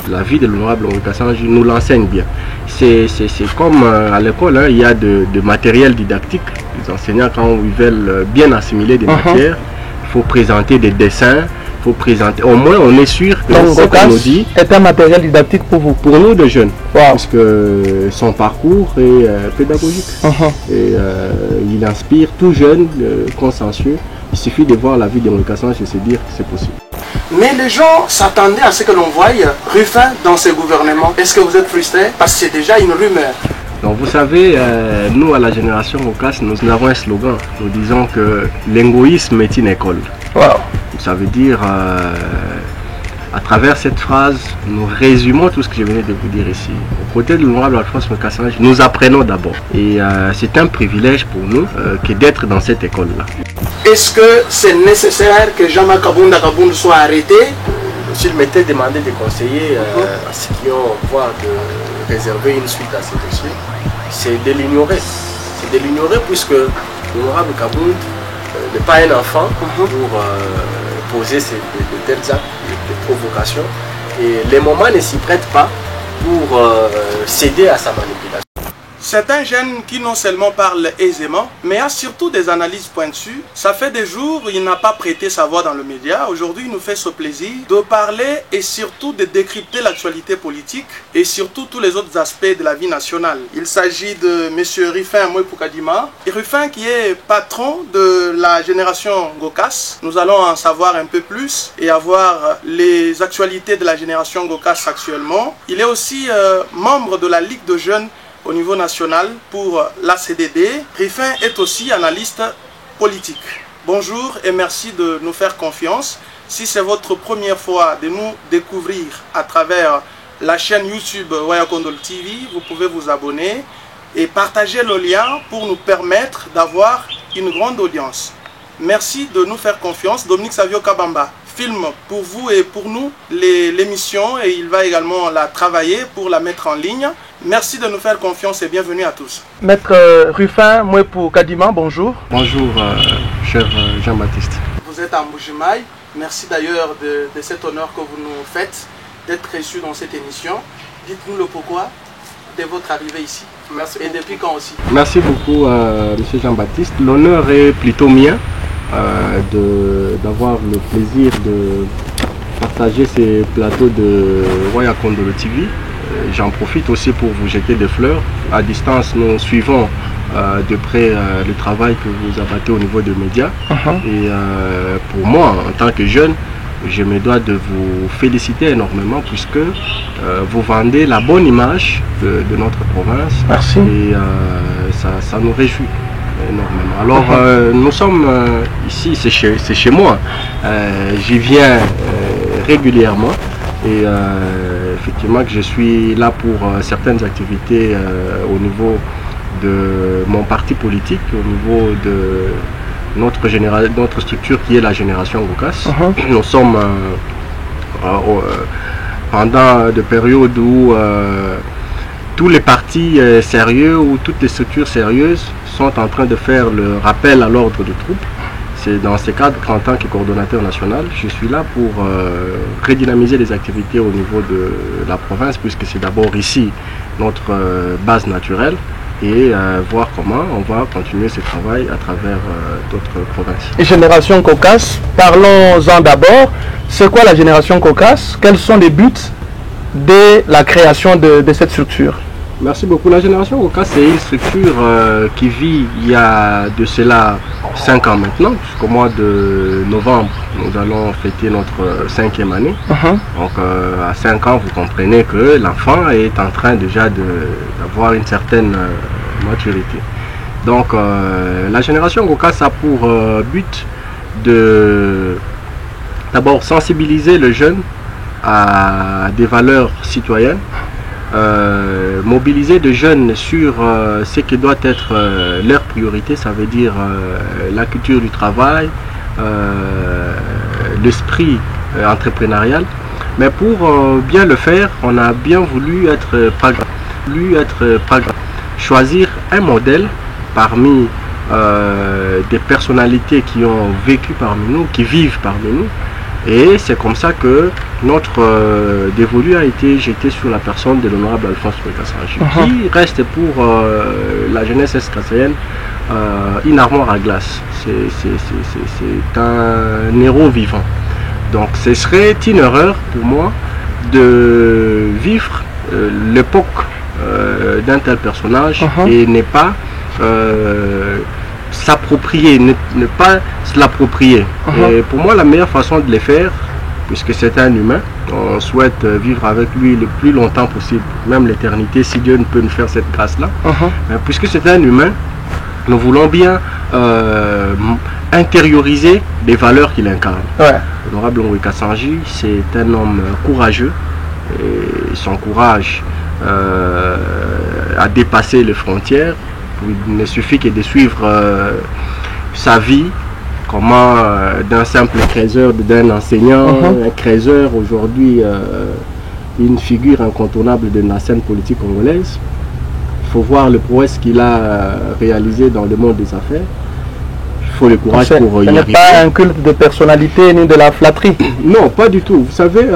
la vie de l'honorable Henri Kassange nous l'enseigne bien. C'est comme à l'école, hein, il y a de matériel didactique. Les enseignants, quand ils veulent bien assimiler des matières, il faut présenter des dessins, il faut présenter. Au moins, on est sûr que ce qu'on nous dit est un matériel didactique pour vous. Pour nous, de jeunes, puisque son parcours est pédagogique. Et il inspire tout jeune, consciencieux. Il suffit de voir la vie d'Henri Kassange et se dire que c'est possible. Mais les gens s'attendaient à ce que l'on voie Ruffin dans ces gouvernements. Est-ce que vous êtes frustré? Parce que c'est déjà une rumeur. Donc vous savez, nous à la génération Gokas, nous avons un slogan. Nous disons que l'égoïsme est une école. Ça veut dire, à travers cette phrase, nous résumons tout ce que je venais de vous dire ici. Aux côtés de l'honorable Alphonse Kassange, nous apprenons d'abord. Et c'est un privilège pour nous que d'être dans cette école-là. Est-ce que c'est nécessaire que Jean-Marc Kabounda soit arrêté? S'il m'était demandé de conseiller à ceux qui ont voie de réserver une suite à ce dossier, c'est de l'ignorer. C'est de l'ignorer puisque l'honorable Kabounda n'est pas un enfant pour poser de tels actes de provocation. Et les moments ne s'y prêtent pas pour céder à sa manipulation. C'est un jeune qui non seulement parle aisément, mais a surtout des analyses pointues. Ça fait des jours il n'a pas prêté sa voix dans le média. Aujourd'hui, il nous fait ce plaisir de parler et surtout de décrypter l'actualité politique et surtout tous les autres aspects de la vie nationale. Il s'agit de M. Ruffin Mouepou Kadima. Ruffin qui est patron de la génération Gokas. Nous allons en savoir un peu plus et avoir les actualités de la génération Gokas actuellement. Il est aussi membre de la Ligue de jeunes au niveau national pour l'ACDD. Ruffin est aussi analyste politique. Bonjour et merci de nous faire confiance. Si c'est votre première fois de nous découvrir à travers la chaîne YouTube Wayakondol TV, vous pouvez vous abonner et partager le lien pour nous permettre d'avoir une grande audience. Merci de nous faire confiance. Dominique Savio Kabamba filme pour vous et pour nous l'émission et il va également la travailler pour la mettre en ligne. Merci de nous faire confiance et bienvenue à tous. Maître Ruffin Mouepou Kadima, bonjour. Bonjour, cher Jean-Baptiste. Vous êtes à Mbujimaï. Merci d'ailleurs de cet honneur que vous nous faites d'être reçu dans cette émission. Dites-nous le pourquoi de votre arrivée ici. Merci et depuis quand aussi. Merci beaucoup, monsieur Jean-Baptiste. L'honneur est plutôt mien d'avoir le plaisir de partager ces plateaux de Wayakondol TV. J'en profite aussi pour vous jeter des fleurs. À distance, nous suivons de près le travail que vous abattez au niveau des médias. Et pour moi, en tant que jeune, je me dois de vous féliciter énormément puisque vous vendez la bonne image de notre province. Merci. Et ça nous réjouit énormément. Alors, nous sommes ici, c'est chez moi. J'y viens régulièrement. Et effectivement que je suis là pour certaines activités au niveau de mon parti politique, au niveau de notre structure qui est la génération Gokas. Nous sommes pendant des périodes où tous les partis sérieux ou toutes les structures sérieuses sont en train de faire le rappel à l'ordre de troupes. C'est dans ces cadres qu'en tant que coordonnateur national, je suis là pour redynamiser les activités au niveau de la province, puisque c'est d'abord ici notre base naturelle, et voir comment on va continuer ce travail à travers d'autres provinces. Et Génération Gokas, parlons-en d'abord. C'est quoi la Génération Gokas? Quels sont les buts de la création de cette structure? Merci beaucoup. La Génération Gokas, c'est une structure qui vit il y a de cela 5 ans maintenant. Jusqu'au mois de novembre, nous allons fêter notre 5e année. Donc à 5 ans, vous comprenez que l'enfant est en train déjà d'avoir une certaine maturité. Donc la Génération Gokas a pour but de d'abord sensibiliser le jeune à des valeurs citoyennes, mobiliser des jeunes sur ce qui doit être leur priorité, ça veut dire la culture du travail, l'esprit entrepreneurial. Mais pour bien le faire, on a bien voulu être pragmatique, choisir un modèle parmi des personnalités qui ont vécu parmi nous, qui vivent parmi nous, Et c'est comme ça que notre dévolu a été jeté sur la personne de l'honorable Alphonse Kassangi, qui reste pour la jeunesse escasséenne une armoire à glace. C'est un héros vivant. Donc ce serait une erreur pour moi de vivre l'époque d'un tel personnage et ne pas s'approprier, ne pas se l'approprier. Et pour moi, la meilleure façon de le faire, puisque c'est un humain, on souhaite vivre avec lui le plus longtemps possible, même l'éternité, si Dieu ne peut nous faire cette grâce-là. Puisque c'est un humain, nous voulons bien intérioriser les valeurs qu'il incarne. L'honorable Ngoi Kassangi, c'est un homme courageux, et son courage a dépassé les frontières. Il ne suffit que de suivre sa vie, comment d'un simple créateur, d'un enseignant, un créateur, aujourd'hui une figure incontournable de la scène politique congolaise. Il faut voir le prouesse qu'il a réalisé dans le monde des affaires. Il faut le courage pour y arriver. Ce n'est pas un culte de personnalité ni de la flatterie. Non, pas du tout. Vous savez,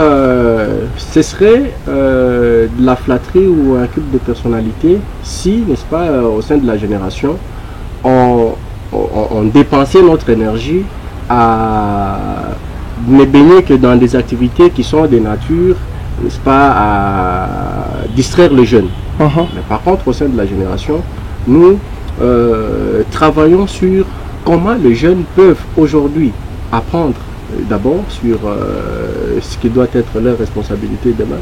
ce serait de la flatterie ou un culte de personnalité si, n'est-ce pas, au sein de la génération, on dépensait notre énergie à ne baigner que dans des activités qui sont de nature, n'est-ce pas, à distraire les jeunes. Mais par contre, au sein de la génération, nous travaillons sur comment les jeunes peuvent aujourd'hui apprendre d'abord sur ce qui doit être leur responsabilité demain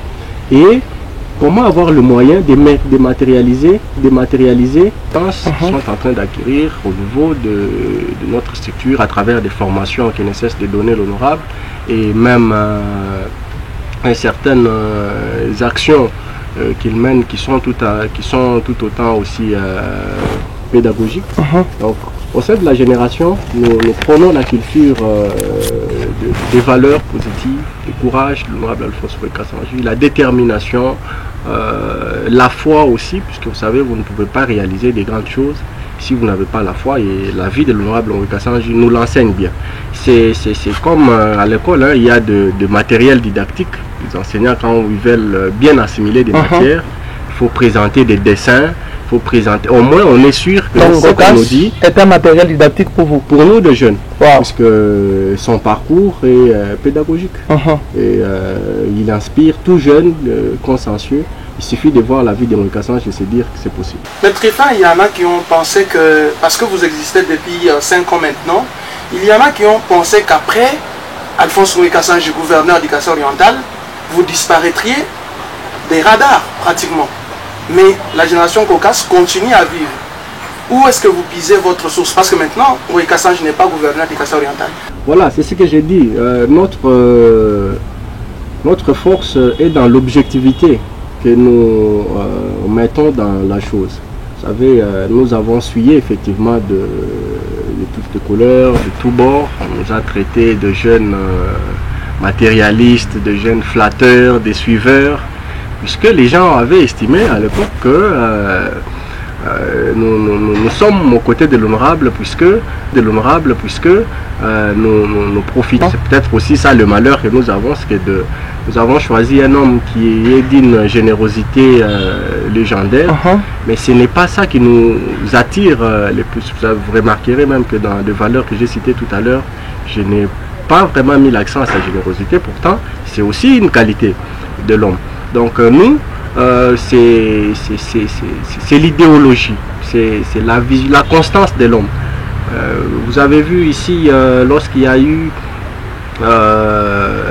et comment avoir le moyen de dématérialiser ce qu'ils sont en train d'acquérir au niveau de notre structure à travers des formations qui ne cessent de donner l'honorable et même certaines actions qu'ils mènent qui sont tout autant aussi pédagogiques. Donc, au sein de la génération, nous prenons la culture des valeurs positives, le courage de l'honorable Alphonse Kassangi, la détermination, la foi aussi, puisque vous savez, vous ne pouvez pas réaliser des grandes choses si vous n'avez pas la foi, et la vie de l'honorable Kassangi nous l'enseigne bien. C'est comme à l'école, il y a de matériel didactique. Les enseignants, quand ils veulent bien assimiler des matières, il faut présenter des dessins. Faut présenter. Au moins, on est sûr que ce qu'on nous dit est un matériel didactique pour vous. Pour nous, de jeunes. Parce que son parcours est pédagogique. Et il inspire tout jeune, consciencieux. Il suffit de voir la vie de Ngoi Kassangi et se dire que c'est possible. Mais Tréfin, il y en a qui ont pensé que, parce que vous existez depuis 5 ans maintenant, il y en a qui ont pensé qu'après Alphonse Ngoi Kassangi, gouverneur du Kasaï-Oriental, vous disparaîtriez des radars pratiquement. Mais la génération Caucase continue à vivre. Où est-ce que vous pisez votre source? Parce que maintenant, Ngoi Kassangi n'est pas gouverneur du Kasaï-Oriental. Voilà, c'est ce que j'ai dit. Notre force est dans l'objectivité que nous mettons dans la chose. Vous savez, nous avons essuyé effectivement de toutes les couleurs, de tous bords. On nous a traités de jeunes matérialistes, de jeunes flatteurs, des suiveurs. Puisque les gens avaient estimé à l'époque que nous sommes aux côtés de l'honorable, puisque nous profitons. C'est peut-être aussi ça le malheur que nous avons, c'est que nous avons choisi un homme qui est d'une générosité légendaire, mais ce n'est pas ça qui nous attire le plus. Vous remarquerez même que dans les valeurs que j'ai citées tout à l'heure, je n'ai pas vraiment mis l'accent à sa générosité, pourtant c'est aussi une qualité de l'homme. Donc nous, c'est l'idéologie, c'est la constance de l'homme. Vous avez vu ici, lorsqu'il y a eu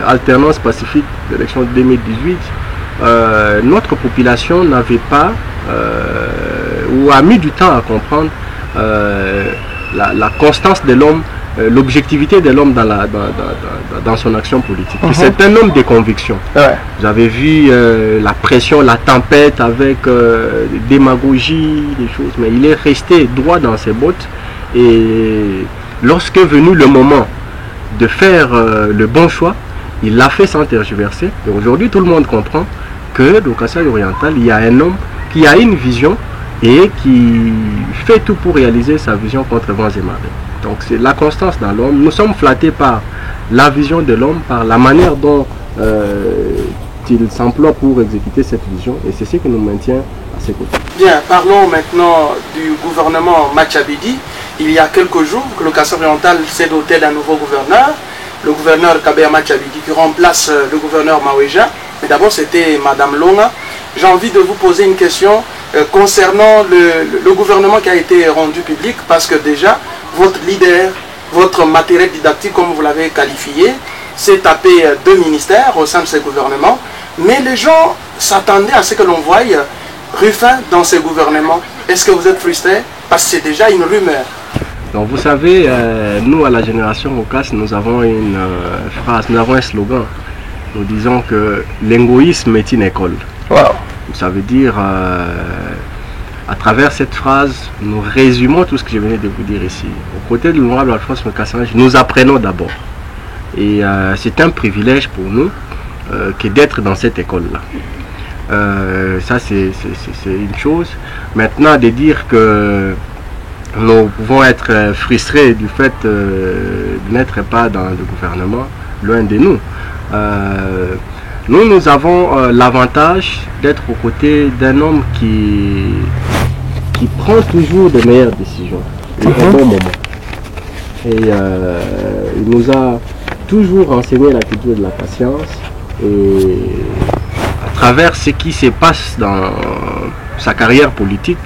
alternance pacifique de l'élection de 2018, notre population n'avait pas, ou a mis du temps à comprendre la constance de l'homme, l'objectivité de l'homme dans son action politique. C'est un homme de conviction. Vous avez vu la pression, la tempête avec démagogie, des choses, mais il est resté droit dans ses bottes. Et lorsque est venu le moment de faire le bon choix, il l'a fait sans tergiverser. Et aujourd'hui, tout le monde comprend que dans le Kasaï-Oriental, il y a un homme qui a une vision et qui fait tout pour réaliser sa vision contre vents et marées. Donc c'est la constance dans l'homme. Nous sommes flattés par la vision de l'homme, par la manière dont il s'emploie pour exécuter cette vision, et c'est ce qui nous maintient à ses côtés. Bien, parlons maintenant du gouvernement Machabidi. Il y a quelques jours que le Kassai-Oriental s'est doté d'un nouveau gouverneur, le gouverneur Kabea Machabidi, qui remplace le gouverneur Maweja. Mais d'abord, c'était Madame Longa. J'ai envie de vous poser une question concernant le gouvernement qui a été rendu public, parce que déjà, votre leader, votre matériel didactique, comme vous l'avez qualifié, s'est tapé 2 ministères au sein de ce gouvernement. Mais les gens s'attendaient à ce que l'on voie Rufin dans ce gouvernement. Est-ce que vous êtes frustré? Parce que c'est déjà une rumeur. Donc vous savez, nous à la génération Kokas, nous avons une phrase, nous avons un slogan. Nous disons que l'égoïsme est une école. Wow. Ça veut dire, à travers cette phrase, nous résumons tout ce que je venais de vous dire ici. Aux côtés de l'honorable Alphonse Mekassange, nous apprenons d'abord. Et c'est un privilège pour nous que d'être dans cette école-là. Ça, c'est une chose. Maintenant, de dire que nous pouvons être frustrés du fait de n'être pas dans le gouvernement, loin de nous. Nous avons l'avantage d'être aux côtés d'un homme qui prend toujours de meilleures décisions au bon moment. Et il nous a toujours enseigné la culture de la patience, et à travers ce qui se passe dans sa carrière politique,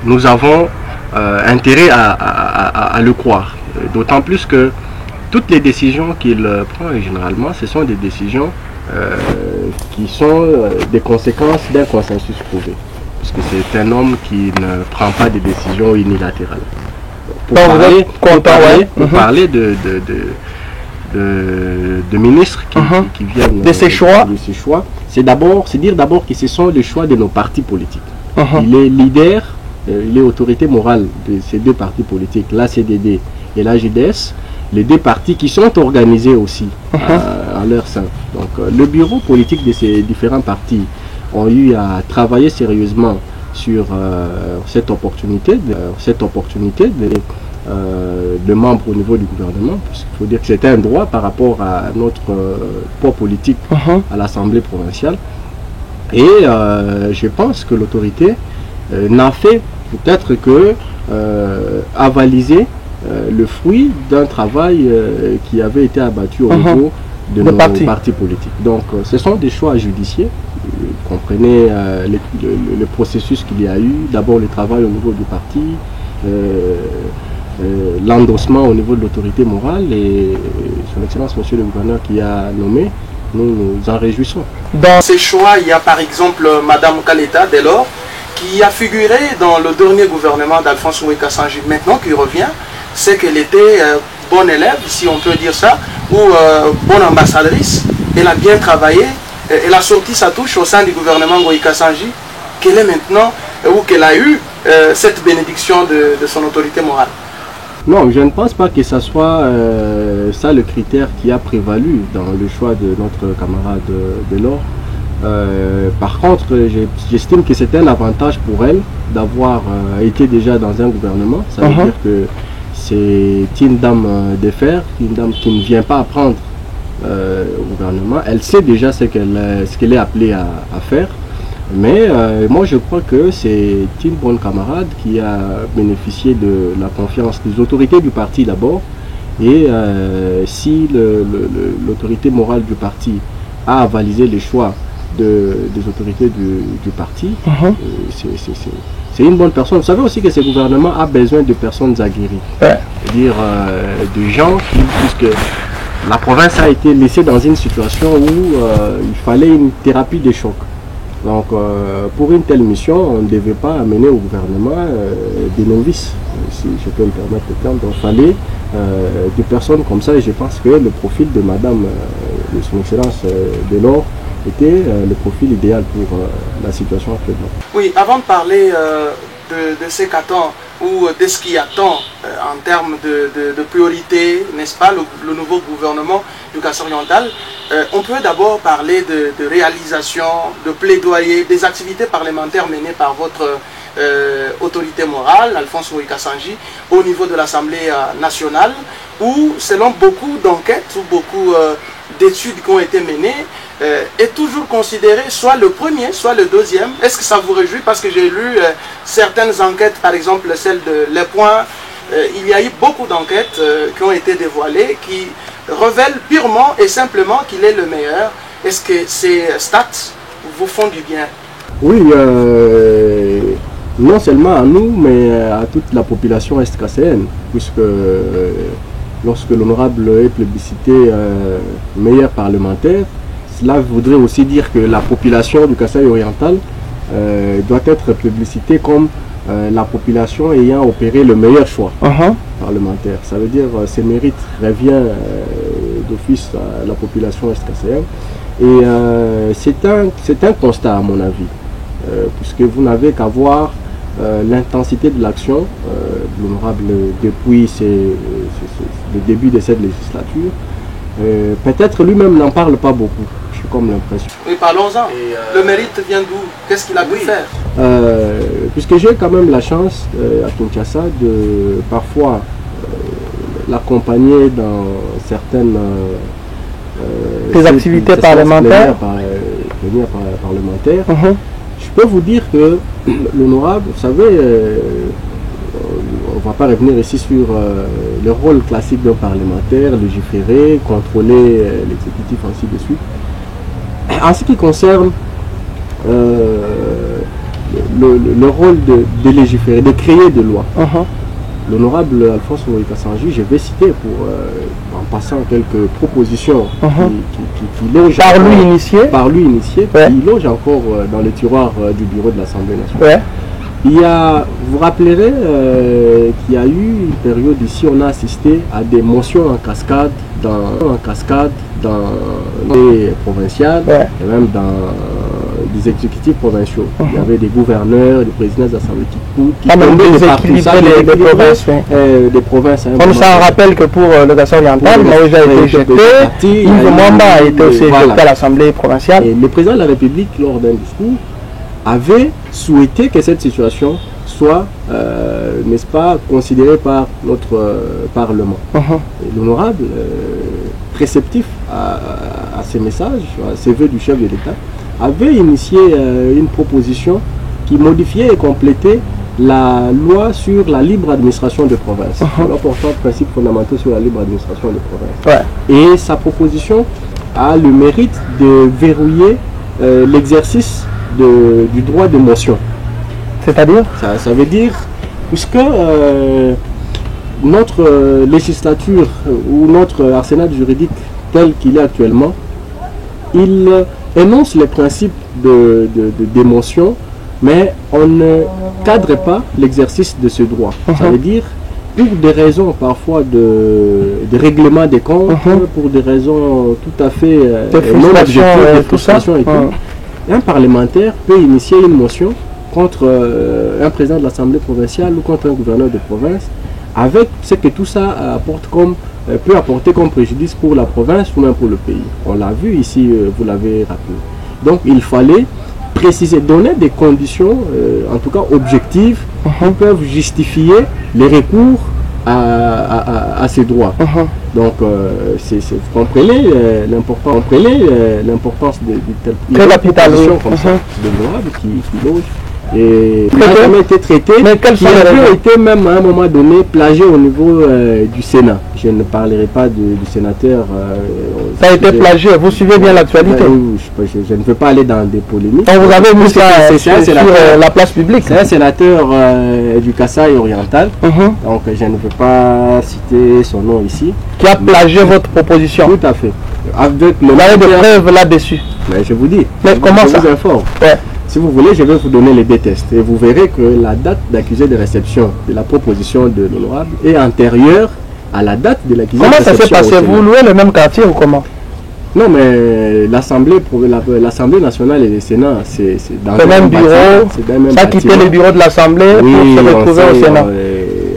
nous avons intérêt à le croire. D'autant plus que toutes les décisions qu'il prend, généralement, ce sont des décisions qui sont des conséquences d'un consensus prouvé. Parce que c'est un homme qui ne prend pas de décisions unilatérales. Pour parler de ministres qui viennent de ces choix, c'est dire d'abord que ce sont les choix de nos partis politiques. Il est leader, il est autorité morale de ces 2 partis politiques, la CDD et la JDS, les 2 partis qui sont organisés aussi à leur sein. Donc le bureau politique de ces différents partis ont eu à travailler sérieusement sur cette opportunité de membres au niveau du gouvernement. Il faut dire que c'était un droit par rapport à notre poids politique à l'Assemblée provinciale. Et je pense que l'autorité n'a fait peut-être que avaliser le fruit d'un travail qui avait été abattu au niveau de nos partis politiques. Donc ce sont des choix judiciaires. Vous comprenez le processus qu'il y a eu. D'abord le travail au niveau du parti, l'endossement au niveau de l'autorité morale, et son Excellence Monsieur le Gouverneur qui a nommé, nous en réjouissons. Dans ces choix, il y a par exemple Madame Kaleta Delors, qui a figuré dans le dernier gouvernement d'Alphonse Mekassange, maintenant qui revient. C'est qu'elle était bonne élève, si on peut dire ça, ou bonne ambassadrice. Elle a bien travaillé, elle a sorti sa touche au sein du gouvernement Mekassange, qu'elle est maintenant, ou qu'elle a eu cette bénédiction de son autorité morale. Non, je ne pense pas que ce soit ça le critère qui a prévalu dans le choix de notre camarade Delors. Par contre, j'estime que c'est un avantage pour elle d'avoir été déjà dans un gouvernement. Ça veut dire que c'est une dame de fer, une dame qui ne vient pas apprendre au gouvernement. Elle sait déjà ce qu'elle est appelée à faire. Mais moi je crois que c'est une bonne camarade qui a bénéficié de la confiance des autorités du parti d'abord. Et si l'autorité morale du parti a avalisé les choix des autorités du parti, c'est une bonne personne. Vous savez aussi que ce gouvernement a besoin de personnes aguerries. C'est-à-dire de gens puisque la province a été laissée dans une situation où il fallait une thérapie de choc. Donc pour une telle mission, on ne devait pas amener au gouvernement des novices, si je peux me permettre le terme. Donc il fallait des personnes comme ça, et je pense que le profil de Madame de son Excellence Delors était le profil idéal pour la situation actuellement. Oui, avant de parler de ce qu'attend ou de ce qui attend en termes de priorité, n'est-ce pas, le nouveau gouvernement du Kassai-Oriental, on peut d'abord parler de réalisation, de plaidoyer, des activités parlementaires menées par votre autorité morale, Alphonse Moïka Sanji, au niveau de l'Assemblée nationale, où selon beaucoup d'enquêtes ou beaucoup d'études qui ont été menées, est toujours considéré soit le premier, soit le deuxième. Est-ce que ça vous réjouit? Parce que j'ai lu certaines enquêtes, par exemple celle de Les Points, il y a eu beaucoup d'enquêtes qui ont été dévoilées, qui révèlent purement et simplement qu'il est le meilleur. Est-ce que ces stats vous font du bien? Oui, non seulement à nous, mais à toute la population est-casséenne, puisque lorsque l'honorable est plébiscité meilleur parlementaire, cela voudrait aussi dire que la population du Kasaï oriental doit être plébiscitée comme la population ayant opéré le meilleur choix parlementaire. Ça veut dire que ces mérites reviennent d'office à la population est-casséenne. Et c'est un constat à mon avis, puisque vous n'avez qu'à voir l'intensité de l'action de l'honorable depuis le début de cette législature. Peut-être lui-même n'en parle pas beaucoup, j'ai comme l'impression. Oui, parlons-en. Le mérite vient d'où? Qu'est-ce qu'il a pu faire? Puisque j'ai quand même la chance à Kinshasa de parfois l'accompagner dans certaines activités parlementaires. Parlementaires. Je peux vous dire que l'honorable, vous savez, on ne va pas revenir ici sur le rôle classique d'un parlementaire, légiférer, contrôler l'exécutif, ainsi de suite. En ce qui concerne le rôle de légiférer, de créer des lois, l'honorable Alphonse Moïka Sanji, je vais citer en passant quelques propositions qui logent par lui initié, qui logent encore dans le tiroir du bureau de l'Assemblée nationale. Vous vous rappellerez qu'il y a eu une période ici, on a assisté à des motions en cascade dans les provinciales et même dans des exécutifs provinciaux. Il y avait des gouverneurs, des présidents d'assemblée qui des provinces. Comme ça, on rappelle que pour le Kasaï oriental, Maouja a été éjecté, Yves Mwamba a été aussi éjecté à l'Assemblée provinciale. Et le président de la République, lors d'un discours, avait souhaité que cette situation soit, n'est-ce pas, considérée par notre Parlement. L'honorable, réceptif à ces messages, à ces vœux du chef de l'État, avait initié une proposition qui modifiait et complétait la loi sur la libre administration des provinces, l'important principe fondamental sur la libre administration des provinces. Et sa proposition a le mérite de verrouiller l'exercice du droit de motion. C'est-à-dire ça veut dire, puisque notre législature ou notre arsenal juridique tel qu'il est actuellement, il énonce les principes de motion, mais on ne cadre pas l'exercice de ce droit. Ça veut dire, pour des raisons parfois de règlement des comptes, pour des raisons tout à fait non objectives, de frustration et tout, un parlementaire peut initier une motion contre un président de l'Assemblée provinciale ou contre un gouverneur de province, avec ce que tout ça peut apporter comme préjudice pour la province ou même pour le pays. On l'a vu ici, vous l'avez rappelé. Donc il fallait préciser, donner des conditions, en tout cas objectives, qui peuvent justifier les recours à ces droits. Donc vous comprenez l'importance de telle proposition comme ça, de l'honorable qui loge. Et il n'a jamais été traité, mais qui a été même à un moment donné plagié au niveau du Sénat. Je ne parlerai pas du sénateur. Ça a été plagié, vous suivez bien l'actualité? Je ne veux pas aller dans des polémiques. Donc vous avez mis ça sur la place publique? C'est un sénateur du Kasaï oriental, donc je ne veux pas citer son nom ici. Qui a plagié votre proposition? Tout à fait. Avec vous avez des preuves là-dessus? Mais je vous dis, mais comment ça? Je vous informe. Si vous voulez, je vais vous donner les deux tests et vous verrez que la date d'accusé de réception de la proposition de l'honorable est antérieure à la date de l'accusé de réception. Comment ça s'est passé? Vous louez le même quartier ou comment? Non, mais l'Assemblée nationale et le Sénat, c'est dans le même bureau. Ça a quitté le bureau de l'Assemblée pour se retrouver au Sénat.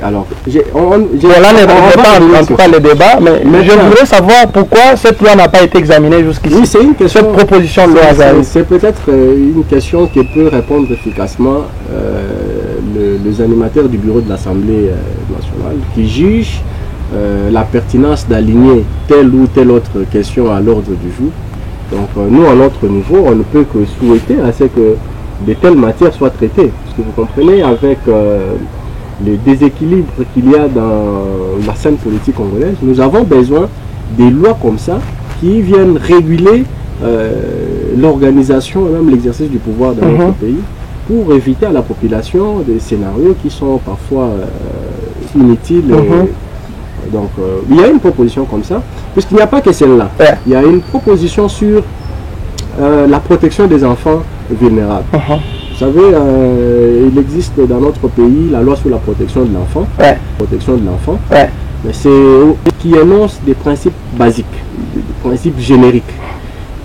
Alors, là, on ne rentre pas le débat, mais je voudrais savoir pourquoi cette loi n'a pas été examinée jusqu'ici. Oui, c'est une question. Cette proposition de loi. C'est peut-être une question qui peut répondre efficacement les animateurs du bureau de l'Assemblée nationale qui jugent la pertinence d'aligner telle ou telle autre question à l'ordre du jour. Donc nous, à notre niveau, on ne peut que souhaiter à ce que de telles matières soient traitées. Parce que vous comprenez, avec les déséquilibres qu'il y a dans la scène politique congolaise, nous avons besoin des lois comme ça qui viennent réguler l'organisation et même l'exercice du pouvoir dans notre pays pour éviter à la population des scénarios qui sont parfois inutiles. Donc il y a une proposition comme ça, puisqu'il n'y a pas que celle-là. Il y a une proposition sur la protection des enfants vulnérables. Vous savez, il existe dans notre pays la loi sur la protection de l'enfant, mais c'est qui énonce des principes basiques, des principes génériques.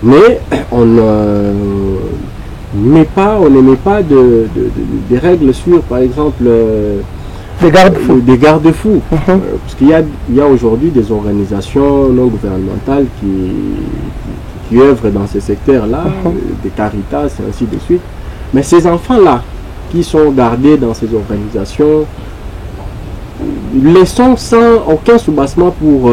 Mais on n'émet pas des règles sur, par exemple, des garde-fous. Parce qu'il y a aujourd'hui des organisations non gouvernementales qui œuvrent dans ces secteurs-là, des Caritas et ainsi de suite. Mais ces enfants-là qui sont gardés dans ces organisations, laissons sans aucun soubassement pour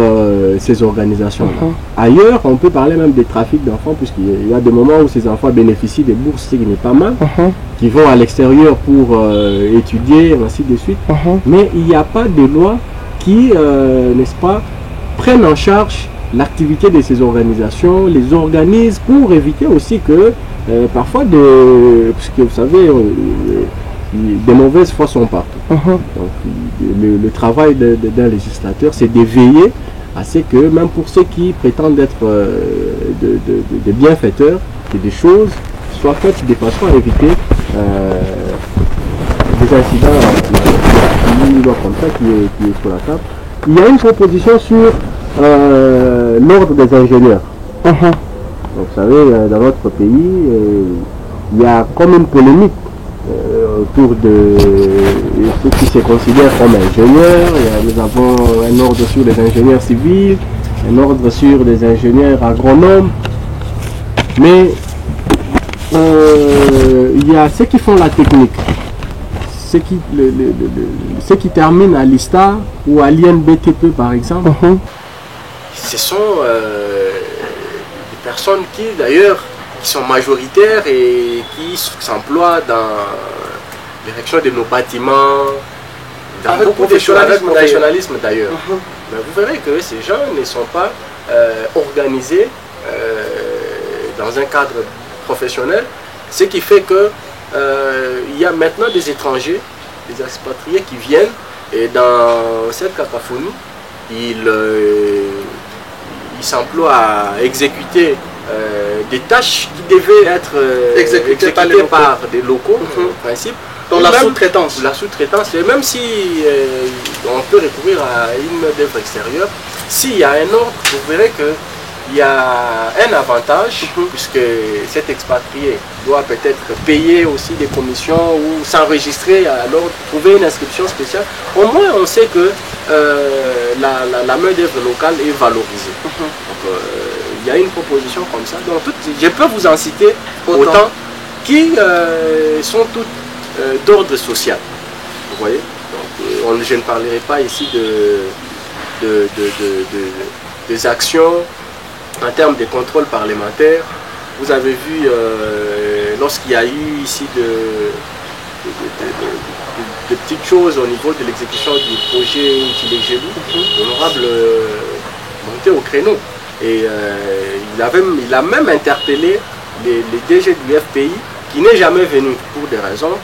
ces organisations-là. Ailleurs, on peut parler même des trafics d'enfants, puisqu'il y a des moments où ces enfants bénéficient des bourses, ce qui n'est pas mal, qui vont à l'extérieur pour étudier, ainsi de suite. Mais il n'y a pas de loi qui, n'est-ce pas, prennent en charge l'activité de ces organisations, les organisent pour éviter aussi que, parfois, parce que vous savez, des mauvaises fois sont partout. Donc, le travail d'un législateur, c'est de veiller à ce que, même pour ceux qui prétendent être des bienfaiteurs, que des choses soient faites de façon à éviter des incidents, une loi comme ça qui est sur la table. Il y a une proposition sur l'ordre des ingénieurs. Donc, vous savez, dans notre pays, il y a comme une polémique autour de ceux qui se considèrent comme ingénieurs. Nous avons un ordre sur les ingénieurs civils, un ordre sur les ingénieurs agronomes. Mais il y a ceux qui font la technique, ceux qui terminent à l'ISTA ou à l'INBTP par exemple. Ce sont des personnes qui d'ailleurs qui sont majoritaires et qui s'emploient dans l'érection de nos bâtiments, dans le professionnalisme d'ailleurs. Mais vous verrez que ces gens ne sont pas organisés dans un cadre professionnel, ce qui fait que il y a maintenant des étrangers, des expatriés qui viennent et dans cette cacophonie, ils s'emploient à exécuter des tâches qui devaient être exécutées par des locaux, en principe. Dans la sous-traitance. La sous-traitance, et même si on peut recourir à une main-d'œuvre extérieure, s'il y a un ordre, vous verrez qu'il y a un avantage, puisque cet expatrié doit peut-être payer aussi des commissions ou s'enregistrer à l'ordre, trouver une inscription spéciale. Au moins, on sait que la main-d'œuvre locale est valorisée. Donc, il y a une proposition comme ça. Donc, je peux vous en citer autant qui sont toutes d'ordre social. Vous voyez? Donc, je ne parlerai pas ici des actions en termes de contrôle parlementaire. Vous avez vu lorsqu'il y a eu ici de petites choses au niveau de l'exécution du projet Utilégélou, l'honorable monté au créneau. Et il a même interpellé les DG du FPI qui n'est jamais venu pour des raisons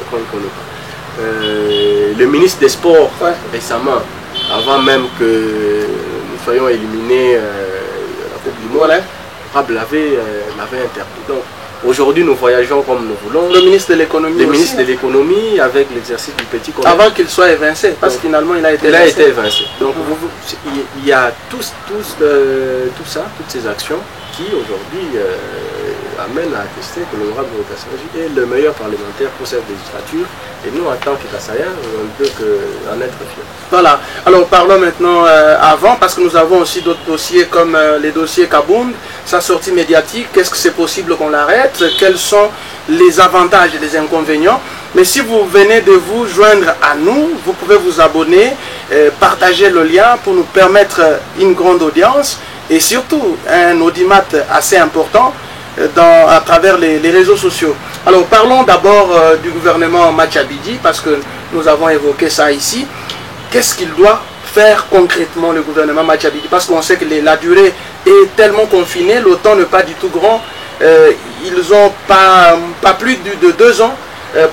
qu'on ne connaît pas. Le ministre des Sports récemment, avant même que nous soyons éliminés la Coupe du Monde, l'avait interpellé. Donc aujourd'hui nous voyageons comme nous voulons. Le ministre de l'économie. Le ministre de l'économie avec l'exercice du petit commerce. Avant qu'il soit évincé, parce que finalement il a été évincé. Donc il y a tout ça, toutes ces actions qui aujourd'hui amènent à attester que l'honorable Kassaji est le meilleur parlementaire pour cette législature. Et nous, en tant que Kassaïens, on ne peut qu'en être fiers. Voilà. Alors parlons maintenant avant, parce que nous avons aussi d'autres dossiers comme les dossiers Kabound, sa sortie médiatique. Est-ce que c'est possible qu'on l'arrête? Quels sont les avantages et les inconvénients? Mais si vous venez de vous joindre à nous, vous pouvez vous abonner, partager le lien pour nous permettre une grande audience et surtout un audimat assez important à travers les réseaux sociaux. Alors parlons d'abord du gouvernement Machabidi parce que nous avons évoqué ça ici. Qu'est-ce qu'il doit faire concrètement le gouvernement Machabidi? Parce qu'on sait que la durée est tellement confinée, le temps n'est pas du tout grand. Ils n'ont pas plus de 2 ans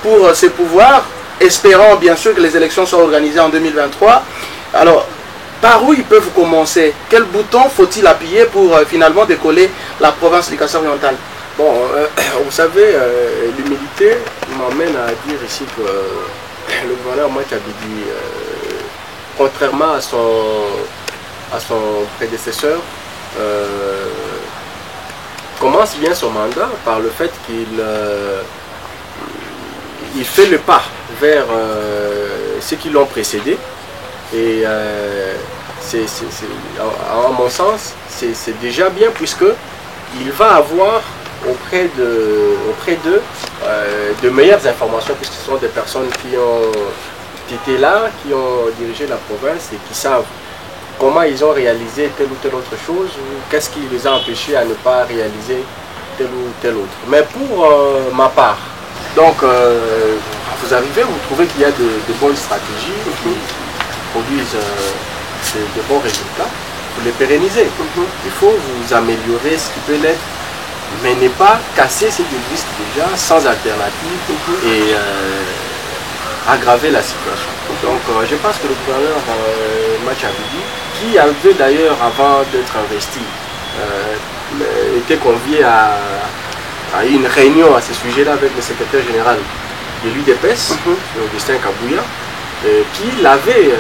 pour ces pouvoirs, espérant bien sûr que les élections soient organisées en 2023. Alors, par où ils peuvent commencer? Quel bouton faut-il appuyer pour finalement décoller la province du Kassai oriental? Bon, vous savez, l'humilité m'amène à dire ici que le gouverneur Machabidi, contrairement à son prédécesseur, commence bien son mandat par le fait qu'il fait le pas vers ceux qui l'ont précédé. Et à mon sens, c'est déjà bien puisque il va avoir auprès d'eux de meilleures informations puisque ce sont des personnes qui étaient là, qui ont dirigé la province et qui savent comment ils ont réalisé telle ou telle autre chose ou qu'est-ce qui les a empêchés à ne pas réaliser telle ou telle autre. Mais pour ma part, donc vous arrivez, vous trouvez qu'il y a de bonnes stratégies qui produisent de bons résultats, vous les pérennisez. Il faut vous améliorer ce qui peut l'être, mais ne pas casser ce qui existe déjà sans alternative et aggraver la situation. Donc je pense que le gouverneur Machabidi, qui avait d'ailleurs avant d'être investi, était convié à une réunion à ce sujet-là avec le secrétaire général de l'UDPS, Augustin Kabouya, qui l'avait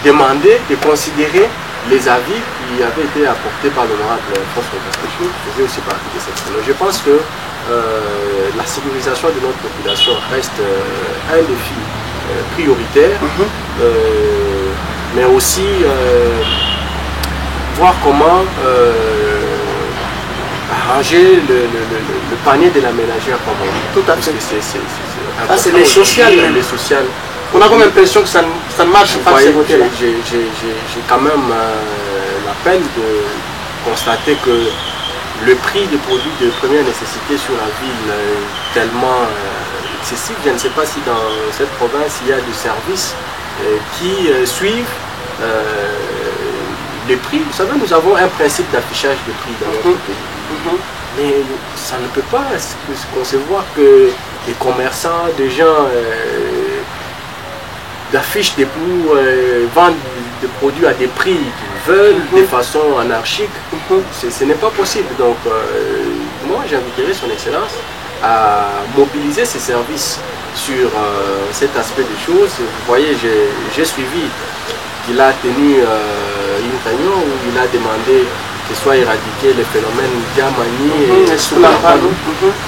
demandé de considérer les avis qui avaient été apportés par l'honorable François Gaspéchou, qui faisait aussi partie de cette réunion. Je pense que la sécurisation de notre population reste un défi prioritaire, mais aussi voir comment arranger le panier de la ménagère, comme on dit. Tout à fait. C'est les sociales. Les sociales. On a comme l'impression que ça ne marche pas de ces côtés-là. J'ai quand même la peine de constater que le prix des produits de première nécessité sur la ville est tellement excessif. Je ne sais pas si dans cette province il y a des services qui suivent les prix. Vous savez, nous avons un principe d'affichage de prix dans notre pays. Mais ça ne peut pas se concevoir que les commerçants, des gens d'affiches pour vendre des produits à des prix qu'ils veulent de façon anarchique. Ce n'est pas possible. Donc moi j'inviterai son excellence à mobiliser ses services sur cet aspect des choses. Vous voyez, j'ai suivi qu'il a tenu une réunion où il a demandé que soit éradiqué les phénomènes Diamani et Soulapano.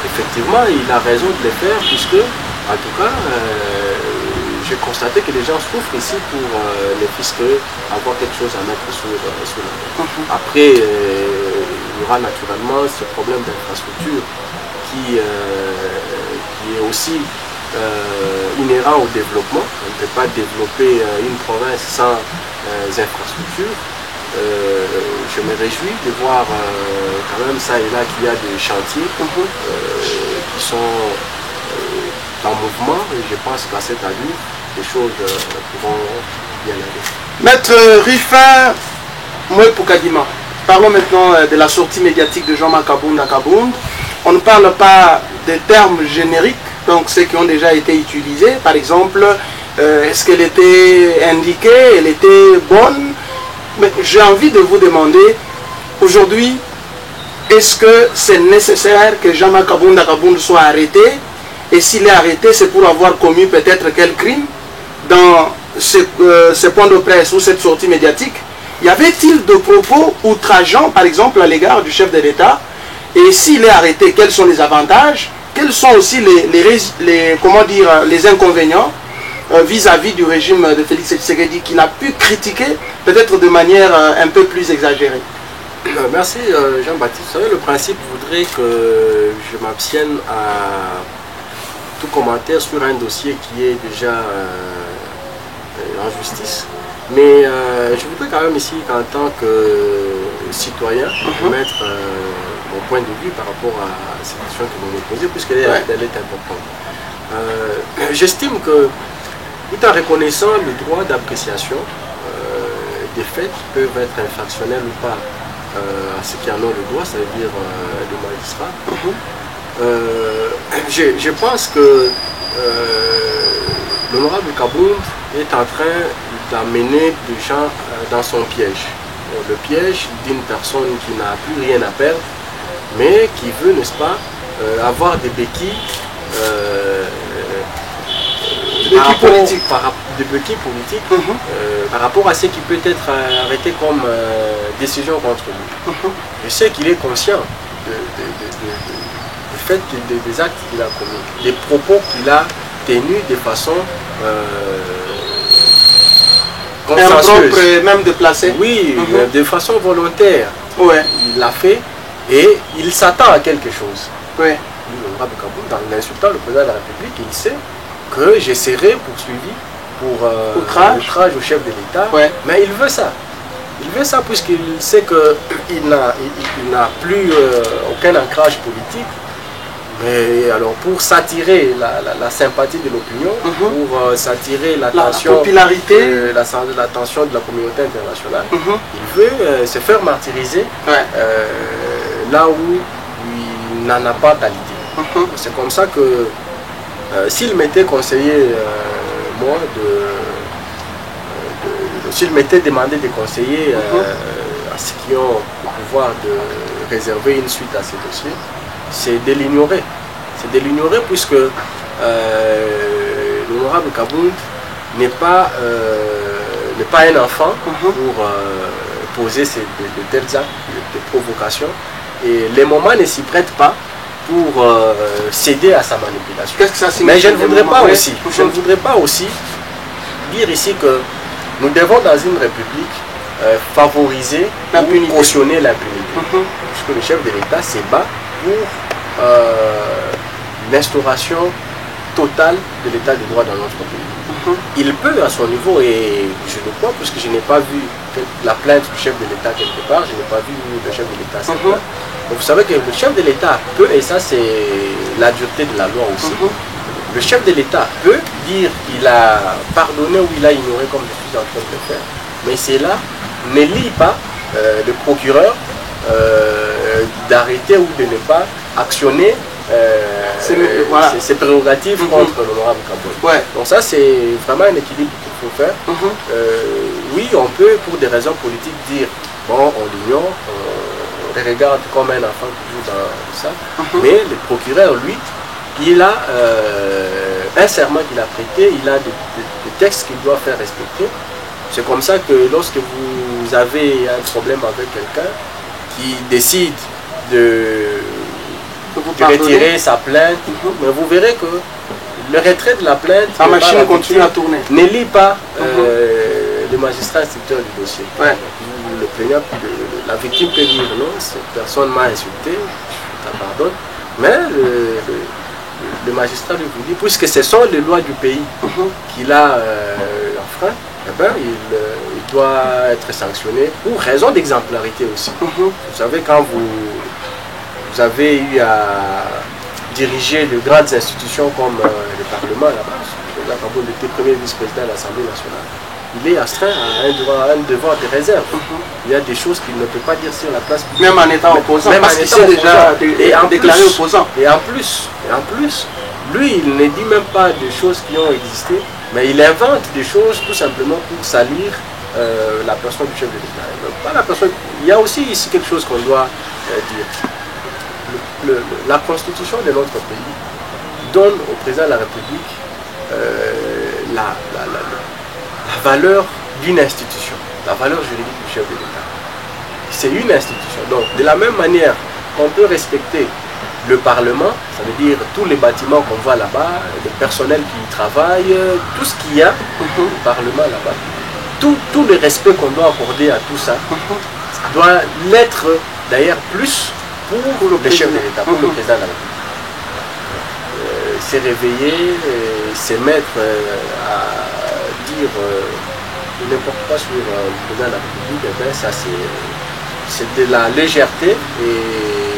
Effectivement, il a raison de le faire puisque, en tout cas, j'ai constaté que les gens souffrent ici pour ne fût-ce avoir quelque chose à mettre sur la tête. Après, il y aura naturellement ce problème d'infrastructure qui est aussi inhérent au développement. On ne peut pas développer une province sans infrastructures. Je me réjouis de voir quand même ça et là qu'il y a des chantiers qui sont en mouvement et je pense qu'à cette allure, les choses pourront bien aller. Maître Rifin Mouepukadima, parlons maintenant de la sortie médiatique de Jean-Marc Kabound à Kabound. On ne parle pas des termes génériques, donc ceux qui ont déjà été utilisés. Par exemple, est-ce qu'elle était indiquée, elle était bonne? Mais j'ai envie de vous demander, aujourd'hui, est-ce que c'est nécessaire que Jean-Marc Kabound à Kabound soit arrêté? Et s'il est arrêté, c'est pour avoir commis peut-être quel crime dans ce point de presse ou cette sortie médiatique? Y avait-il de propos outrageants, par exemple, à l'égard du chef de l'État? Et s'il est arrêté, quels sont les avantages? Quels sont aussi les inconvénients vis-à-vis du régime de Félix Tshisekedi qu'il a pu critiquer peut-être de manière un peu plus exagérée? Merci Jean-Baptiste. Vous savez, le principe voudrait que je m'abstienne tout commentaire sur un dossier qui est déjà en justice. Mais je voudrais quand même ici, en tant que citoyen, mettre mon point de vue par rapport à cette question que vous m'avez posée, puisqu'elle est importante. J'estime que, tout en reconnaissant le droit d'appréciation des faits qui peuvent être infractionnels ou pas à ceux qui en ont le droit, ça veut dire les magistrats, je pense que l'honorable Kabound est en train d'amener des gens dans son piège. Le piège d'une personne qui n'a plus rien à perdre, mais qui veut, n'est-ce pas, avoir des béquilles, politiques par rapport à ce qui peut être arrêté comme décision contre lui. Je sais qu'il est conscient du fait des actes qu'il a commis, des propos qu'il a tenus de façon consciencieuse. Même déplacé. Oui, de façon volontaire. Ouais. Il l'a fait et il s'attend à quelque chose. Ouais. L'honorable Kabound, en insultant le président de la République, il sait que je serai poursuivi pour outrage au chef de l'État. Ouais. Mais il veut ça. Il veut ça puisqu'il sait qu'il n'a plus aucun ancrage politique. Mais alors pour s'attirer la sympathie de l'opinion, pour s'attirer l'attention, la popularité, l'attention de la communauté internationale, il veut se faire martyriser là où il n'en a pas qualité. C'est comme ça que s'il m'était conseillé, moi, s'il m'était demandé de conseiller à ceux qui ont le pouvoir de réserver une suite à ces dossiers, c'est de l'ignorer. C'est de l'ignorer puisque l'honorable Kabound n'est pas un enfant pour poser de tels actes de provocation. Et les moments ne s'y prêtent pas pour céder à sa manipulation. Qu'est-ce que ça signifie? Mais je ne voudrais pas aussi dire ici que nous devons dans une république favoriser ou cautionner l'impunité. Puisque le chef de l'État se bat pour l'instauration totale de l'état de droit dans notre pays. Il peut à son niveau, et je le crois, puisque je n'ai pas vu la plainte du chef de l'État quelque part, je n'ai pas vu le chef de l'État cette plainte. Donc vous savez que le chef de l'État peut, et ça c'est la dureté de la loi aussi, le chef de l'État peut dire qu'il a pardonné ou il a ignoré comme je suis en train de le faire, mais c'est là, ne lie pas le procureur d'arrêter ou de ne pas actionner ses prérogatives contre l'honorable Kabound. Donc ça c'est vraiment un équilibre qu'il faut faire. Oui, on peut pour des raisons politiques dire bon, on l'ignore, on le regarde comme un enfant qui joue dans ça, mais le procureur, lui, il a un serment qu'il a prêté, il a des textes qu'il doit faire respecter. C'est comme ça que lorsque vous avez un problème avec quelqu'un qui décide de retirer sa plainte, mais vous verrez que le retrait de la plainte, la machine continue à tourner. Ne lit pas le magistrat instructeur du dossier. Le plaignant, la victime peut dire non, cette personne m'a insulté, je pardonne, mais le magistrat lui dit, puisque ce sont les lois du pays qu'il a enfreint, eh ben, il doit être sanctionné pour raison d'exemplarité aussi. Vous savez, quand vous avez eu à diriger de grandes institutions comme le Parlement, là-bas, le Kabound était premier vice-président de l'Assemblée nationale, il est astreint à un devoir de réserve. Il y a des choses qu'il ne peut pas dire sur la place publique. Même en étant opposant, parce qu'il s'est déjà déclaré opposant. Et en plus, lui, il ne dit même pas des choses qui ont existé, mais il invente des choses tout simplement pour salir la personne du chef de l'État. Pas la personne. Il y a aussi ici quelque chose qu'on doit dire. La constitution de notre pays donne au président de la République la valeur d'une institution, la valeur juridique du chef de l'État. C'est une institution. Donc, de la même manière qu'on peut respecter le Parlement, ça veut dire tous les bâtiments qu'on voit là-bas, le personnel qui y travaille, tout ce qu'il y a au Parlement là-bas, tout le respect qu'on doit accorder à tout ça, doit l'être d'ailleurs plus pour le chef de l'État, pour le président de la République. s'est réveillé, s'est mettre à dire n'importe quoi sur le président de la République, eh bien, ça c'est de la légèreté. Et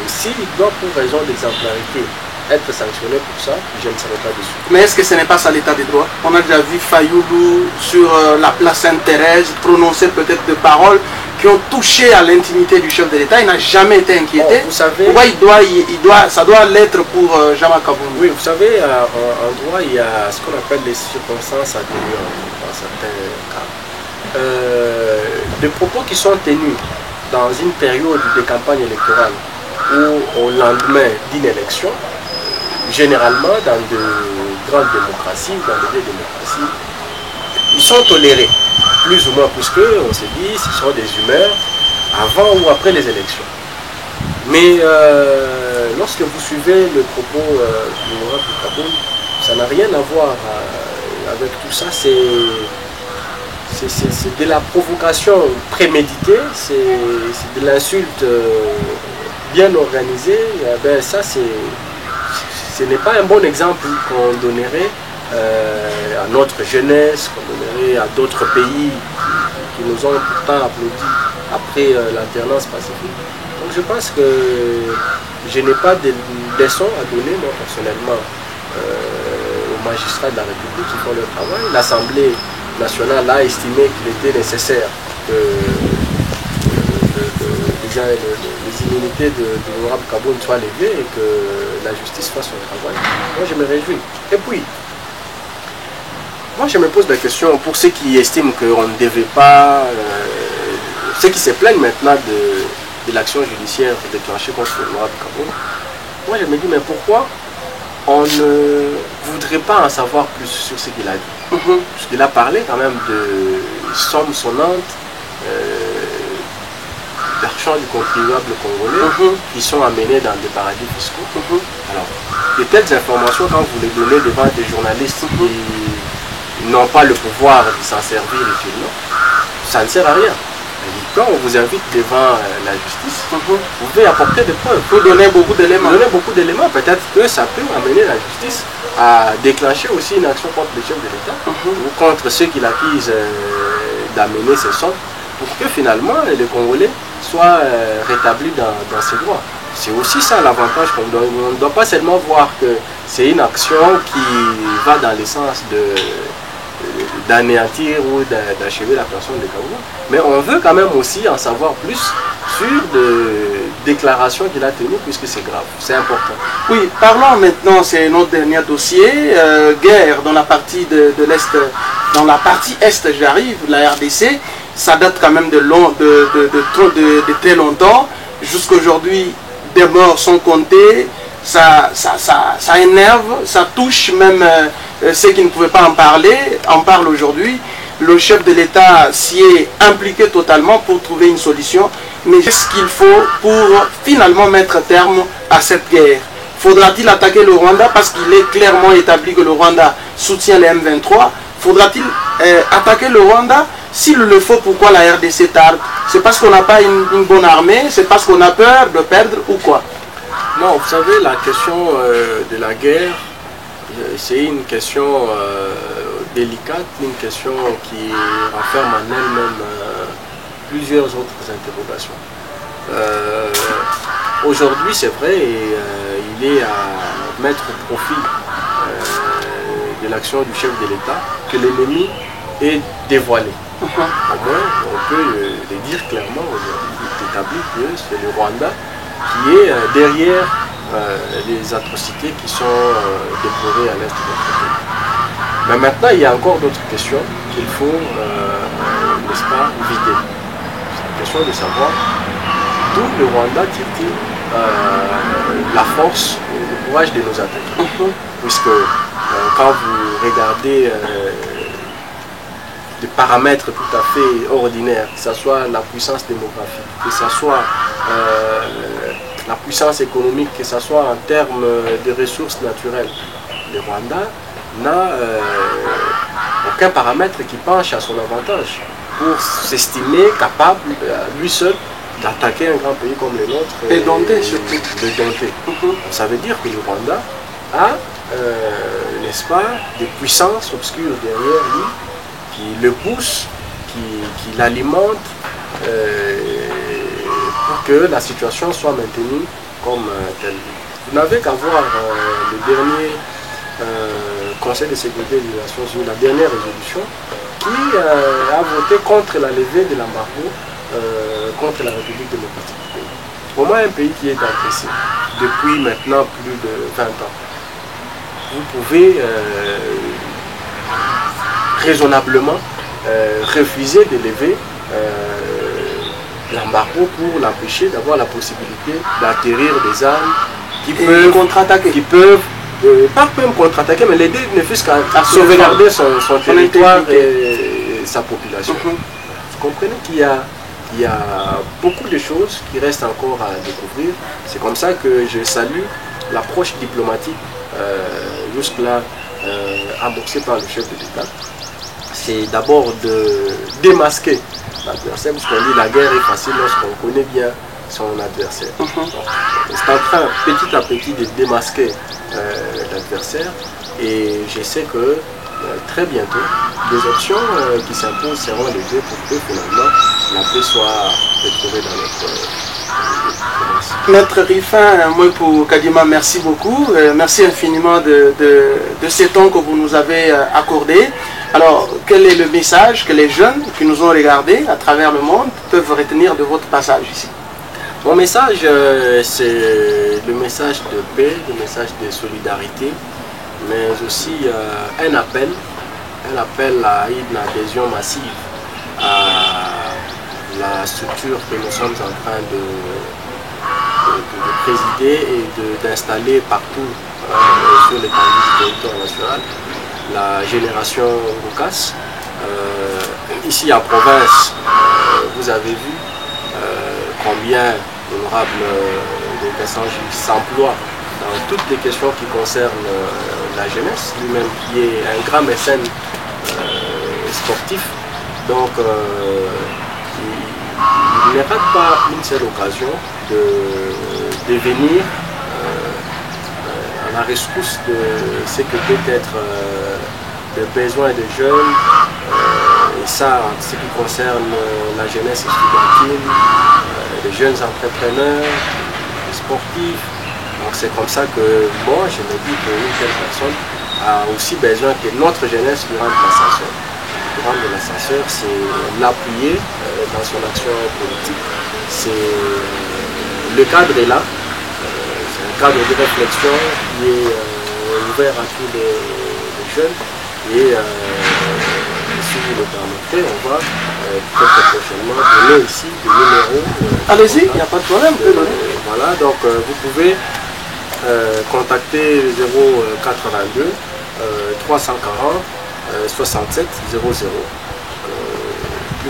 s'il doit, pour raison d'exemplarité, être sanctionné pour ça, je ne serai pas déçu. Mais est-ce que ce n'est pas ça l'état des droits? On a déjà vu Fayoulou sur la place Sainte-Thérèse prononcer peut-être des paroles qui ont touché à l'intimité du chef de l'État. Il n'a jamais été inquiété. Bon, vous savez, pourquoi ça doit l'être pour Jean-Marc Kaboundou? Oui, vous savez, en droit, il y a ce qu'on appelle les circonstances atténuantes dans certains cas. Des propos qui sont tenus dans une période de campagne électorale ou au lendemain d'une élection, généralement dans de grandes démocraties, dans de vieilles démocraties, ils sont tolérés, plus ou moins, puisque on se dit ce sont des humeurs avant ou après les élections. Mais lorsque vous suivez le propos du honorable Kaboun, ça n'a rien à voir avec tout ça. C'est de la provocation préméditée, c'est de l'insulte bien organisée. Ben, ça, ce n'est pas un bon exemple qu'on donnerait à notre jeunesse, qu'on donnerait à d'autres pays qui nous ont pourtant applaudi après l'alternance pacifique. Donc je pense que je n'ai pas de leçons à donner, moi personnellement, aux magistrats de la République qui font leur travail. L'Assemblée nationale a estimé qu'il était nécessaire que les immunités de l'honorable Kaboun soient levées et que la justice fasse son travail. Moi je me réjouis. Et puis, moi je me pose la question pour ceux qui estiment qu'on ne devait pas, ceux qui se plaignent maintenant de l'action judiciaire déclenchée contre l'honorable Kaboun. Moi je me dis, mais pourquoi on ne voudrait pas en savoir plus sur ce qu'il a dit? Parce qu'il a parlé quand même de sommes sonnantes, d'argent du contribuable congolais qui sont amenés dans des paradis fiscaux. Alors, de telles informations, quand vous les donnez devant des journalistes qui n'ont pas le pouvoir de s'en servir utilement, ça ne sert à rien. Et quand on vous invite devant la justice, vous pouvez apporter des preuves. Vous donnez beaucoup d'éléments. Peut-être que ça peut amener la justice à déclencher aussi une action contre le chef de l'État ou contre ceux qui l'accusent d'amener ces sommes pour que finalement les Congolais soient rétablis dans ses droits. C'est aussi ça l'avantage qu'on doit. On ne doit pas seulement voir que c'est une action qui va dans le sens d'anéantir ou d'achever la personne de Kaboun, mais on veut quand même aussi en savoir plus sur des déclarations qu'il a tenues puisque c'est grave, c'est important. Oui, parlons maintenant, c'est notre dernier dossier, guerre dans la partie de l'Est, dans la partie Est, j'arrive, la RDC, ça date quand même de très longtemps, jusqu'aujourd'hui des morts sont comptés, ça énerve, ça touche même ceux qui ne pouvaient pas en parler, en parlent aujourd'hui. Le chef de l'État s'y est impliqué totalement pour trouver une solution. Mais qu'est-ce qu'il faut pour finalement mettre terme à cette guerre? Faudra-t-il attaquer le Rwanda parce qu'il est clairement établi que le Rwanda soutient les M23? Faudra-t-il attaquer le Rwanda? S'il le faut, pourquoi la RDC tarde? C'est parce qu'on n'a pas une bonne armée? C'est parce qu'on a peur de perdre ou quoi? Non, vous savez, la question de la guerre, c'est une question délicate, une question qui renferme en elle-même plusieurs autres interrogations. Aujourd'hui, c'est vrai, il est à mettre au profit de l'action du chef de l'État que l'ennemi est dévoilé. Au moins, on peut le dire clairement aujourd'hui, il est établi que c'est le Rwanda qui est derrière les atrocités qui sont déplorées à l'est de notre pays. Mais maintenant, il y a encore d'autres questions qu'il faut, n'est-ce pas, vider. C'est la question de savoir d'où le Rwanda tire-t-il la force, le courage de nous attaquer. Puisque quand vous regardez des paramètres tout à fait ordinaires, que ce soit la puissance démographique, que ce soit la puissance économique, que ce soit en termes de ressources naturelles, le Rwanda n'a aucun paramètre qui penche à son avantage pour s'estimer capable, lui seul, d'attaquer un grand pays comme le nôtre et dompter surtout. Ça veut dire que le Rwanda a, n'est-ce pas, des puissances obscures derrière lui qui le poussent, qui l'alimentent pour que la situation soit maintenue comme telle. Vous n'avez qu'à voir le dernier Conseil de sécurité des Nations Unies, la dernière résolution, qui a voté contre la levée de l'embargo contre la République démocratique du pays. Pour moi, un pays qui est agressé depuis maintenant plus de 20 ans, vous pouvez raisonnablement refuser de lever l'embargo pour l'empêcher d'avoir la possibilité d'acquérir des armes qui peuvent contre-attaquer, pas même contre-attaquer, mais l'aider ne fût-ce qu'à sauvegarder son territoire et sa population. Vous comprenez qu'il y a beaucoup de choses qui restent encore à découvrir. C'est comme ça que je salue l'approche diplomatique jusque-là amorcée par le chef de l'État. C'est d'abord de démasquer l'adversaire, parce qu'on dit la guerre est facile lorsqu'on connaît bien son adversaire. C'est en train petit à petit de démasquer l'adversaire, et je sais que très bientôt des options qui s'imposent seront levées pour que finalement la paix soit retrouvée dans notre province. Maître Rifin Mwepo Kadima, merci beaucoup. Merci infiniment de ces temps que vous nous avez accordé. Alors, quel est le message que les jeunes qui nous ont regardés à travers le monde peuvent retenir de votre passage ici? Mon message, c'est le message de paix, le message de solidarité, mais aussi un appel à une adhésion massive à la structure que nous sommes en train de présider et d'installer partout sur l'étendue du territoire national, la génération COCAS. Ici en province, vous avez vu combien l'honorable de Kassanji s'emploie dans toutes les questions qui concernent la jeunesse, lui-même qui est un grand mécène sportif. Donc il ne rate pas une seule occasion de venir à la rescousse de ce que peut être le besoin des jeunes, et ça en ce qui concerne la jeunesse estudiantine, les jeunes entrepreneurs, les sportifs. Donc c'est comme ça que moi je me dis qu'une telle personne a aussi besoin que notre jeunesse lui rende l'ascenseur. Lui rendre l'ascenseur, c'est l'appuyer dans son action politique. Le cadre est là, c'est un cadre de réflexion qui est ouvert à tous les jeunes, et si vous le permettez, on va peut-être prochainement donner ici des numéros. Allez-y, il n'y a pas de problème. Voilà, donc vous pouvez contacter 082 340 67 00.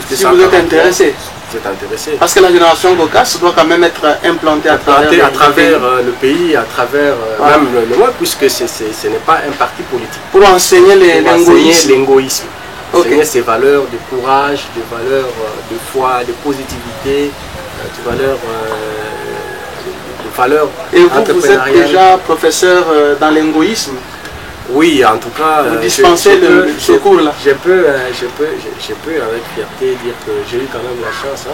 Si vous êtes intéressé. Vous êtes intéressé. Parce que la génération COCAS doit quand même être implantée à travers le pays, à travers même le monde, puisque ce n'est pas un parti politique. Pour enseigner l'égoïsme. Enseigner ses valeurs de courage, des valeurs de foi, de positivité, des valeurs Et vous êtes déjà professeur dans l'égoïsme? Oui, en tout cas, vous dispensez ce cours-là. Je peux avec fierté dire que j'ai eu quand même la chance,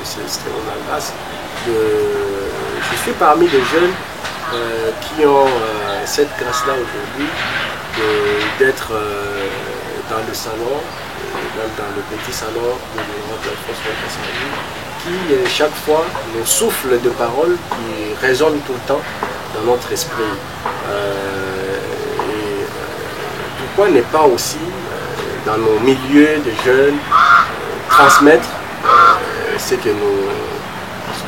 c'est vraiment la grâce, je suis parmi les jeunes qui ont cette grâce-là aujourd'hui d'être dans le salon, même dans le petit salon de l'honorable François Kassanji, qui chaque fois nous souffle de paroles qui résonnent tout le temps dans notre esprit. Pourquoi ne pas aussi, dans nos milieux de jeunes, transmettre ce que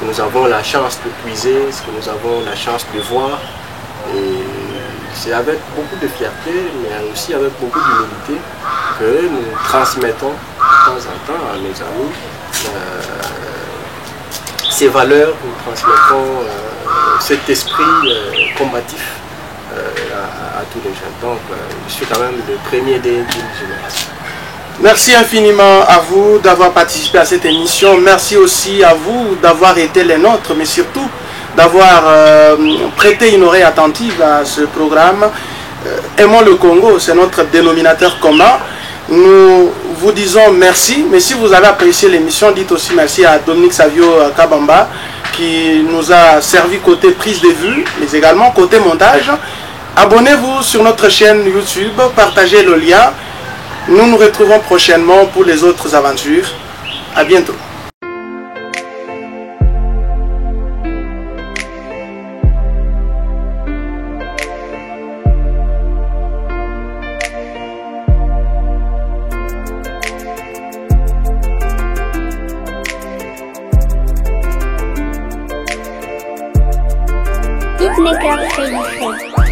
nous avons la chance de puiser, ce que nous avons la chance de voir. Et c'est avec beaucoup de fierté, mais aussi avec beaucoup d'humilité, que nous transmettons de temps en temps à nos amis ces valeurs, nous transmettons cet esprit combatif à tous les jeunes. Donc je suis quand même le premier d'une génération. Merci infiniment à vous d'avoir participé à cette émission. Merci aussi à vous d'avoir été les nôtres, mais surtout d'avoir prêté une oreille attentive à ce programme. Aimons le Congo, c'est notre dénominateur commun. Nous vous disons merci, mais si vous avez apprécié l'émission, dites aussi merci à Dominique Savio Kabamba qui nous a servi côté prise de vue, mais également côté montage. Abonnez-vous sur notre chaîne YouTube, partagez le lien. Nous nous retrouvons prochainement pour les autres aventures. À bientôt. Hitmaker Felice.